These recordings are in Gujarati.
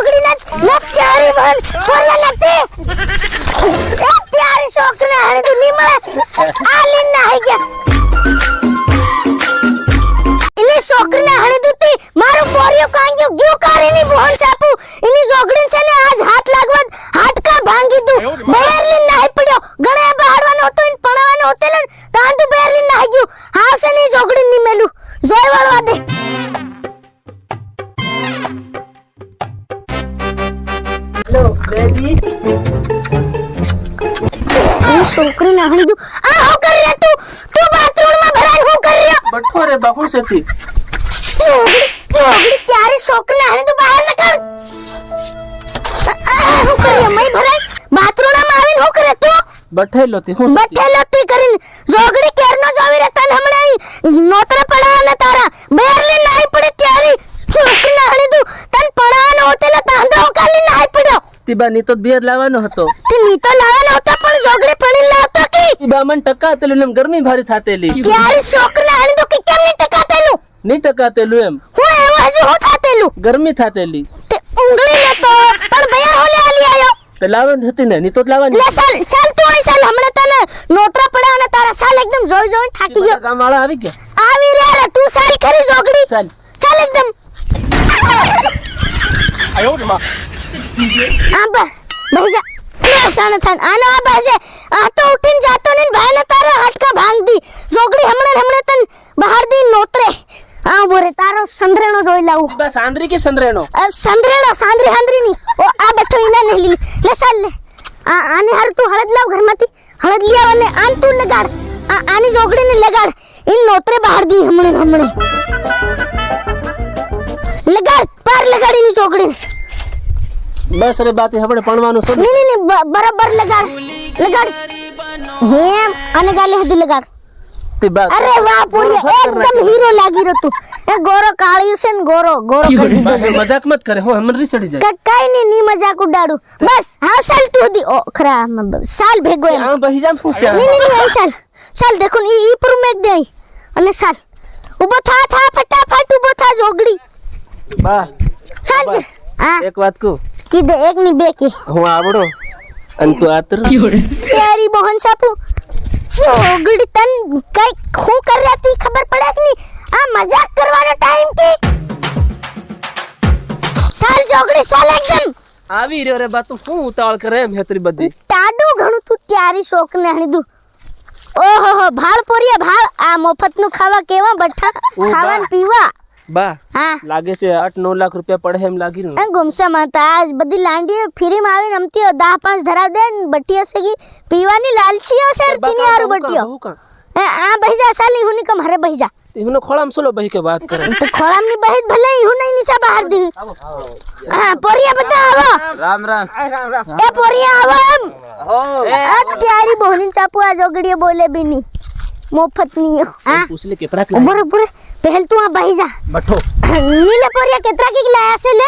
જોગડી ન ચારી બહન છોડલા નથી એ ત્યારી છોકરા હણે તું ની મળે આ લીન ના હઈ ગયા ઇની છોકરીને હણે દુતી મારું પોરિયો કાંગ્યો ગયો કારેની બહન સાપુ ઇની જોગડી છે ને આજ હાથ લાગવા હાડકા ભાંગી દઉં બેરલીન ના હઈ પડ્યો ગણે બહારવાનો હતો ઇન પણાવાનો હોતેલ તાંદુ બેરલીન ના હઈ ગયો હાસે ની જોગડી ની મેલું જોઈ વાળવા દે લો બેબી એ છોકરી ના હણી દઉં આ હું કરી રહ્યા તું બાથરૂમ માં ભરાઈ હું કરી રહ્યો બઠો રે બાપુ સતી જોગડી ત્યારે છોકરી ના હણી દઉં બહાર નીકળ હું કરી રહ્યો મય ભરાઈ બાથરૂમ માં આવીને હું કરે તું બઠેલો તી હું સતી બઠેલો તી કરીને જોગડી કેરનો જોવી રહેતા ને હમણે નોતરા પડા ને તારા બેરલી નાઈ પડી ત્યારે છોકરી ના હણી દઉં તન પડાવાનો હોતેલા તાંદો કાલી નાઈ પડ્યો તીબા ની તો બેર લાવવાનો હતો તે ની તો લાવવાનો હતો પણ જોગડી પડી લાવતો કી તીબા મન ટકાતેલું એમ ગરમી ભારી થાતેલી ત્યારે છોકરી ના હણી દઉં કે કેમ ની ટકાતેલું ની ટકાતેલું એમ હું એવું હજુ હું થાતેલું ગરમી થાતેલી તે ઉંગળી લેતો પણ ભયા હોલે આલી આયો તે લાવવાની હતી ને ની તો લાવવાની લે ચાલ તું આઈ ચાલ હમણે તને નોતરા પડાવના તારા સાલ એકદમ જોઈ જોઈ થાકી ગયો ગામ વાળા આવી ગયા આવી રે તું સાલ ખરી જોગડી ચાલ ચાલ એકદમ આયો રે માં આબા બેજા નુકસાન થાન આનો આ બાજે આ તો ઉઠીને જાતો ને ભાઈને તારા હાડકા ભાંગ દી જોગડી હમણે તન બહાર દી નોતરે આ બોરે તારો સંદ્રેણો જોઈ લાવું તીબા સાંદરી કે સંદરેનો સંદ્રેણો સાંદરી હાંદરી ની ઓ આ બેઠો ઇના ને લી લે ચાલ લે આને હર તું હળદ લાવ ઘરમાંથી હળદ લિયા અને આન તું લગાડ આની જોગડી ને લગાડ ઇન નોતરે બહાર દી હમણે લગાડ પાર લગાડી ની જોગડી બસ રે બાતી આપણે પણવાનું છે ની બરાબર લગાડ હેમ આને ગાલે હદી લગાડ તીબા અરે વાહ પૂરી એકદમ હીરો લાગી રહ્યો તું એ ગોરો કાળિયું છે ને ગોરો કરી દીધો મજાક મત કરે હો હમન રીસડી જાય કાઈ ની મજાક ઉડાડું બસ હા સાલ તું દી ઓ ખરા સાલ ભેગો એમ આ બહી જામ ફૂસ્યા ની આઈ સાલ દેખો ઈ પર મેક દે અને સાલ ઉભો થા ફટાફટ ઉભો થા જોગડી બા સાલ હા એક વાત કહું કીધે એક ની બે કી હું આવડો અને તું આતર પ્યારી બહન સાપુ જોગડી તન કઈ હું કર રહી હતી ખબર પડે કે ની આ મજાક કરવાનો ટાઈમ કે સાલ જોગડી સાલ એકદમ આવી રહ્યો રે બા તું શું ઉતાવળ કરે એમ હેતરી બધી તાડું ઘણું તું ત્યારી શોક ને હણીદું ઓહો ભાળ પોરિયા ભાળ આ મફત નું ખાવા કેવા બઠા ખાવાનું પીવા બા હા લાગે છે 8-9 લાખ રૂપિયા પડે એમ લાગી રહ્યું આ ગુમસા માતા આજ બધી લાંડી ફ્રી માં આવીને અમતી 10-5 ધરાવ દે ને બટીઓ સેગી પીવાની લાલચીઓ છે તીને આરુ બટીઓ આ બહીજા સાલી હુની કમ હરે બહીજા ઈનો ખોળામ સોલો બહી કે વાત કરે તો ખોળામ ની બહીત ભલે હું નહીં નિશા બહાર દી હા પોરિયા બતા આવો રામ એ પોરિયા આવો એમ હો આ ત્યારી બોહની ચાપુ આ જોગડીએ બોલે બીની મોફત ની હા પૂછ લે કેતરા કે બરાબર પહેલ તું આ બહી જા બઠો નીલે પોરિયા કેતરા કી લાયા છે લે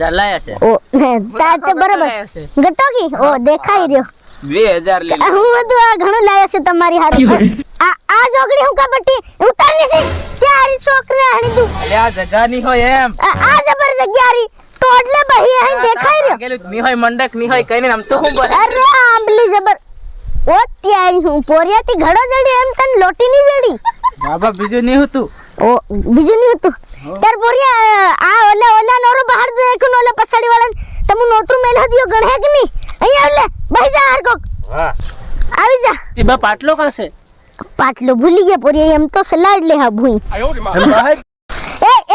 જા લાયા છે ઓ તાતે બરાબર ગટો કી ઓ દેખાઈ રહ્યો 2000 લે હું બધું આ ઘણું લાયા છે તમારી હારી આ જોગડી હું કા બટી ઉતારની છે ત્યારી છોકરી હણી તું આ જગા ની હોય એમ આ જબર જગ્યારી ટોડલે બહી અહીં દેખાઈ રહ્યો ગેલું ની હોય મંડક ની હોય કઈને આમ તો હું બોલ અરે આંબલી જબર ઓ ત્યારી હું પોરિયાથી ઘડો જડી એમ તન લોટી ની જડી બાબા બીજું નહીં હતું ઓ બીજું નહીં હતું તાર પોરિયા આ ઓલા નોરો બહાર દેખું ઓલા પસાડી વાળા તમુ નોતરું મેલ હદિયો ગણે કે ની અહીંયા લે બહી જા હર કોક હા આવી જા તીબા પાટલો કાં છે પાટલો ભૂલી ગયા પોરિયા એમ તો સલાડ લે હા ભૂઈ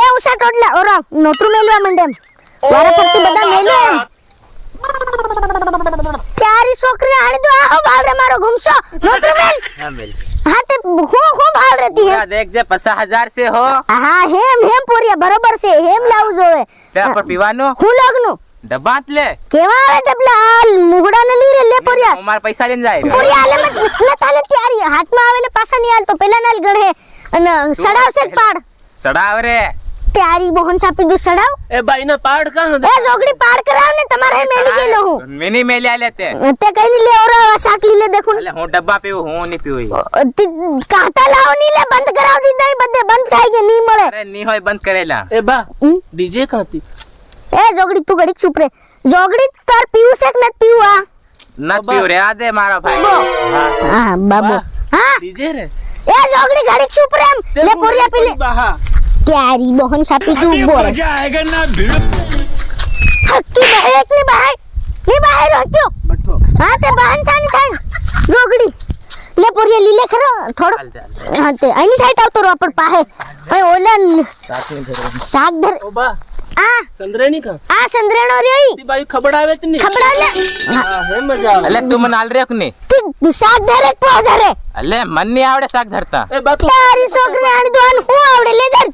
એ ઉસા ટોડલા ઓરા નોતરું મેલવા મંડે વારા પરથી બધા મેલે ત્યારી છોકરી હાડી દો આહો ભાળ રે મારો ઘુમસો નોતરું મેલ હા મેલ હા તે હું ભાળ રહેતી હે દેખ જે 50000 से हो હા હેમ પોરિયા બરોબર છે હેમ લાવું જોવે ત્યાં પર પીવાનો હું લાગનું ડબાત લે કેવા આવે ડબલા હાલ મુહડા ને લીરે લે પોરિયા અમાર પૈસા લઈને જાય પોરિયા આલે મત તાલે ત્યારી હાથમાં આવે ને પાછા ની હાલ તો પેલા નાલ ગણે અને સડાવશે પાડ સડાવ રે ત્યારી બોહન સાપી દુ સડાવ એ બાઈ ના પાડ કાં એ જોગડી પાડ કરાવ ને તમારે મેલી ગયેલો હું મિની મેલ્યા લેતે તે કઈ ની લે ઓરા સાકલી લે દેખું એટલે હું ડબ્બા પીવું હું નહીં પીવું કાતા લાવ ની લે બંધ કરાવ દીધા બધે બંધ થઈ ગયા ની મળે અરે ની હોય બંધ કરેલા એ બા ડીજે કાંતી એ જોગડી તું ઘડીક ચૂપ રે જોગડી તાર પીવું છે કે નથી પીવું આ નથી પીવું રે આ દે મારો ભાઈ હા બાબુ હા ડીજે રે એ જોગડી ઘડીક ચૂપ રે એમ લે પોરિયા પી લે બાહા ક્યારી બહન સાપી તું બોલ હક્કી બહેક ની બહાર હટ્યો બઠો હા તે બહન સાની થાય જોગડી લે પોરિયા લીલે ખરો થોડો હા તે આની સાઈડ આવતો રો પણ પાહે હવે ઓલા શાક ધર ઓ બા આ સંદ્રેણી કા આ સંદ્રેણો રે તી બાઈ ખબર આવે તી ની ખબર લે હા હે મજા આવે એટલે તું મને હાલ રેક ને તું શાક ધરે પો ધરે એટલે મન નહીં આવડે શાક ધરતા એ બા તું તારી છોકરી આણી દોન હું આવડે લે જા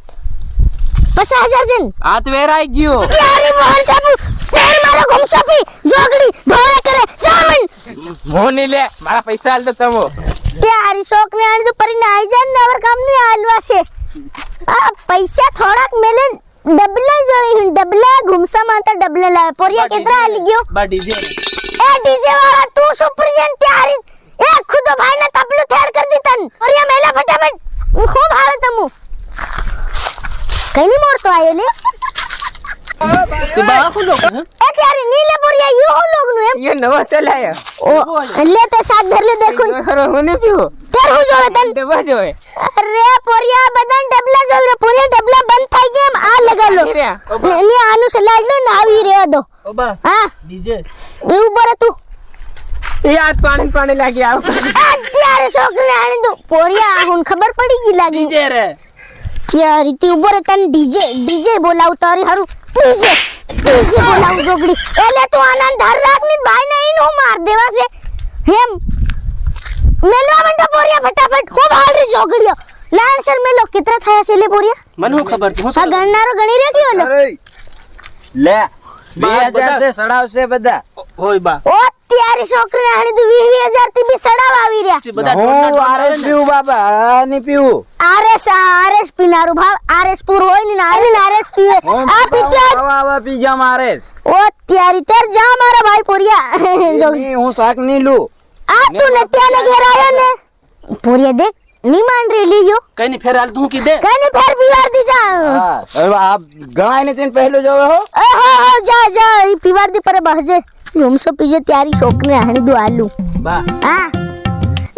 50,000 જન આ તો વેરાઈ ગયો તારી મોહન સાબુ તેર મારો ઘુમસાફી જોગડી ભોય કરે સામન હું નહીં લે મારા પૈસા હાલ દે તમો તારી છોકરી આણી તો પરીને આઈ જાય ને અવર કામ ની હાલવા છે આ પૈસા થોડાક મેલે ડબલા જોઈ ડબલા ઘુમસા માતા ડબલા લાવે પોરિયા કેટલા હાલી ગયો બા ડીજે એ ડીજે વાળા તું સુપ્રજન તારી એ ખુદ ભાઈ ને તબલું થેડ કર દી તન પોરિયા મેલા ફટાફટ ખૂબ હાલ તમુ કઈ ની મોરતો આયો લે તી બા હું લોક હે એ તારી નીલે પોરિયા યુ હું લોગ નું એમ ये नवा से लाया ઓ લે તે શાક ધર લે દેખું खरो होने पियो તેર હું જોવે તન दबा जो है અરે પોરિયા બદન ડબલા જોવે પોરિયા ડબલા બંધ થઈ ગયા એમ આ લગા લો नहीं रे ની આનું સલાડ લો ને આવી રેવા દો ઓ બા હા ડીજે એ ઉપર તું ये आज पानी लागी आओ અત્યારે છોકરી આણી દો પોરિયા હું ખબર પડી ગઈ લાગી ડીજે રે ત્યારે તી ઉપર તન ડીજે બોલાવ તારી હારું ડીજે બોલાવ જોગડી એટલે તું આનંદ ધર રાખ ની ભાઈ ને ઈનો માર દેવા છે હેમ મેલવા મંડો પોરિયા ફટાફટ ખૂબ હાલ રે જોગડીઓ લાણ સર મેલો કેટલા થયા છે લે પોરિયા મને હું ખબર તી હું આ ગણનારો ગણી રેડિયો લો લે બા, 2000 છે સડાવશે બધા હોય બા ઓ ત્યારે છોકરી આણી તો 20000 થી બી સડાવ આવી રહ્યા તી બધા હું આરએસ પીવું બાબા ની પીવું આરએસ પીનારું ભાવ આરએસ પૂર હોય ને આરએસ પીવે આ પીત્યા આવા પી જા મારેસ ઓ ત્યારે તેર જા મારા ભાઈ પોરિયા જોગડી ની હું શાક ની લઉં આ તું નટિયાને ઘેર આયો ને પોરિયા દેખ ની માંડ રે લીયો કઈ ની ફેર હાલ તું કી દે કને ફેર પીવાર દી જા હા હવે આ ગણાય ને તેને પહેલો જોવે હો હો જા ઈ પીવાર દી પર બહજે ઘુમસો પીજે ત્યારી છોકરી હાણી દો આલુ બા હા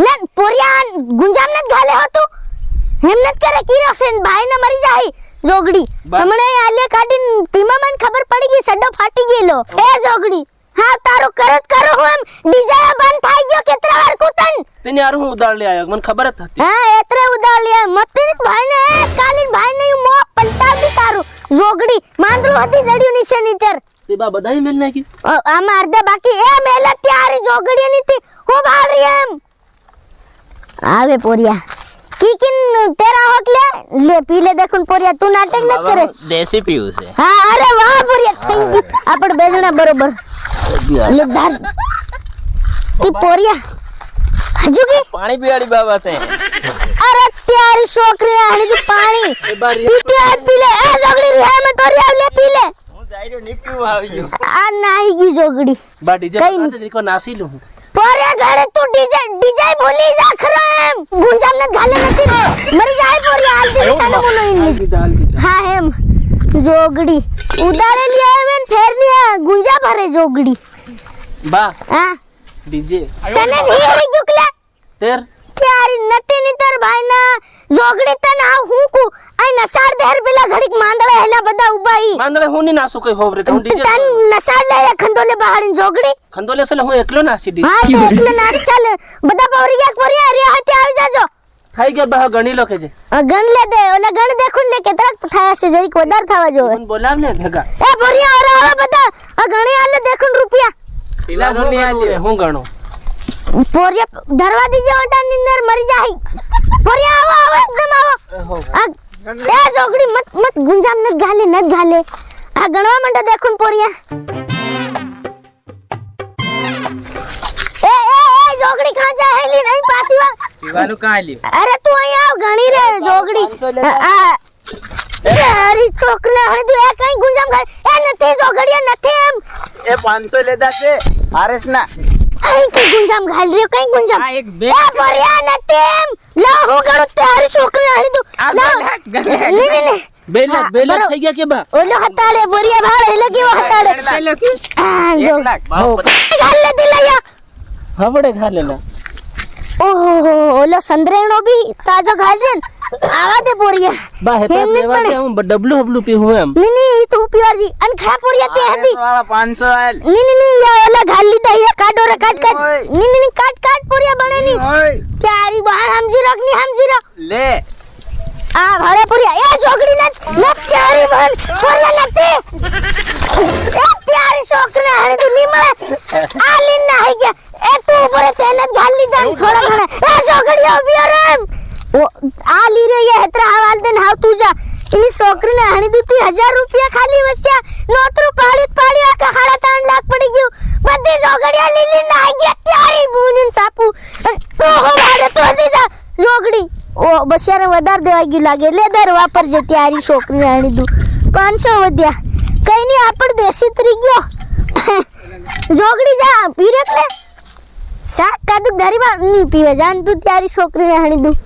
ને પોરિયા ગુંજામ ન ગાલે હો તું હિમ્મત કરે કિરોસેન ભાઈ ને મરી જાય જોગડી હમણે આલે કાઢીન તીમા મન ખબર પડી ગઈ સડો ફાટી ગયેલો એ જોગડી હા તારું કરત કરો હું એમ ડીજે બંધ થઈ ગયો કેટલા વાર કૂતન તેને યાર હું ઉડાડ લે આયો મને ખબર જ હતી હા એતરે ઉડાલ્યા મત ભાઈ ને કાલીન ભાઈ ને મો પલટાવી તારું જોગડી માંદરું હતી જડ્યું નીચે નીતર તે બા બધાય મેલ નાખી આમાં અર્ધા બાકી એ મેલે ત્યારે જોગડી નીથી હું ભાળ રહી એમ આવે પોરિયા કીકિન તેરા હોક લે પી લે દેખુન પોરિયા તું નાટક ન કરે देसी पीऊ से હા અરે વાહ પોરિયા થેન્ક યુ આપણ બે જણા બરોબર લે દાદ તી પોરિયા હજુ કે पानी पियाड़ी बाबा से અરે ત્યારી છોકરી આની તું પાણી પીતી આજ પી લે એ જોગડી રે મે તોરી આવ લે પી લે હું જાઈરો ની પીવું આવી આ નાહી ગઈ જોગડી બા ડીજે કઈ પાસે દીકો નાસી લઉં પોરિયા ઘરે તું ડીજે ભૂલી જા ખરો એમ ગુંજામ ને ગાલે નથી મરી જાય પોરિયા હાલ દી સાને બોલો હાલ ઇની દીધા હાલ દીધા હા એમ જોગડી ઉડાડે લી આવે ને ફેર ની આ ગુંજા ભરે જોગડી બા હા ડીજે તને ધીરે દુકલે તેર ત્યારી નતી ની તાર ભાઈ ના જોગડી તને આ હું કુ આઈ નસાડ દેર પેલા ઘડીક માંદળે હેલા બધા ઉભા ઈ માંદરે હું ની નાસુ કઈ હોવરે હું ડીજે તન નસાડ લે ખંડોલે બહાડીન જોગડી ખંદોલે સલે હું એકલો નાસી ડી હા તો એટલે નાસ ચાલ બધા પોરિયા રે હાથે આવી જાજો થઈ ગયા બા ગણી લો કે જે ગણ લે દે ઓલા ગણ દેખું ને કેટલા થયા છે જરીક વધારે થવા જોવે મને બોલાવ ને ભેગા એ પોરિયા ઓરા બધા આ ગણી આલે દેખું રૂપિયા પેલા હું નહીં આલી હું ગણો પોરિયા ધરવા દીજો ઓટા ની અંદર મરી જાય પોરિયા આવો એકદમ આવો આ એ જોગડી મત ગુંજામ ન ગાલે આ ગણવા માંડો દેખું પોરિયા એ જોગડી કહાં જા હેલી નહીં પાછી વા પીવાનું કાં લ્યું અરે તું અહીં આવ ગણી રે જોગડી આ તારી છોકરા હે તું એ કઈ ગુંજામ ગાય એ નથી જોગડીયા નથી એમ એ 500 લેતા છે આરએસ ના કઈ કઈ ગુંજામ ગાલ રે કઈ ગુંજામ આ એક બે એ પોરિયા નથી એમ લા હું ગણું તારી છોકરી હે તું આ લા ગલે નહીં 2 લાખ 2 લાખ થઈ ગયા કે બા ઓલો હતાડે બોરિયા ભાળ એટલે કેવો હતાડે આ જો 1 લાખ ગાલ લેતી લયા હવડે ખાલેલા ઓહો ઓલો સંદ્રેણો બી તાજો ગાલ દે ને આવા દે બોરિયા બા હેતા એમને લેવા પણ- દે હું ડબલું હબલું પીવું એમ ની તું પીવાજી અન ખા બોરિયા તે હતી વાળા 500 આલ ની યા ઓલા ગાલ લીધા યા કાઢો રે કાટ ઓય. ની કાટ બોરિયા બને ની ઓય તારી બહાર સમજી રાખ લે આ ભાડે પુરિયા એ જોગડી ને ચારી બહન પુરિયા નથી એ ત્યારી છોકરા હારે તું ની મળે આ લીન ના હઈ ગયા એ તું ઉપર તેને જ ગાલ લીધા ને થોડા ઘણા એ જોગડીઓ ઉભી રેમ ઓ આ લી રે એ હેતરા હવાલ દે હાવ તું જા એની છોકરીને હાણી દૂતી 1000 રૂપિયા ખાલી વસ્યા નોતરું પાડી આખા 3.5 લાખ પડી ગયું બધી જોગડીઓ લીલી ના હઈ ગયા ત્યારી બૂનીન સાપુ તો હો ભાડે તો દી જા જોગડી ઓ બસિયારે વધાર દેવાઈ ગયું લાગે લેદર વાપરજે ત્યારી છોકરી આણી દઉં 500 વધ્યા કઈ નહીં આપણ દેશી તરી ગયો જોગડી જા પીરે ને શાક કાદુ ગરીબા નહીં પીવે જાન તું ત્યારી છોકરી આણી દઉં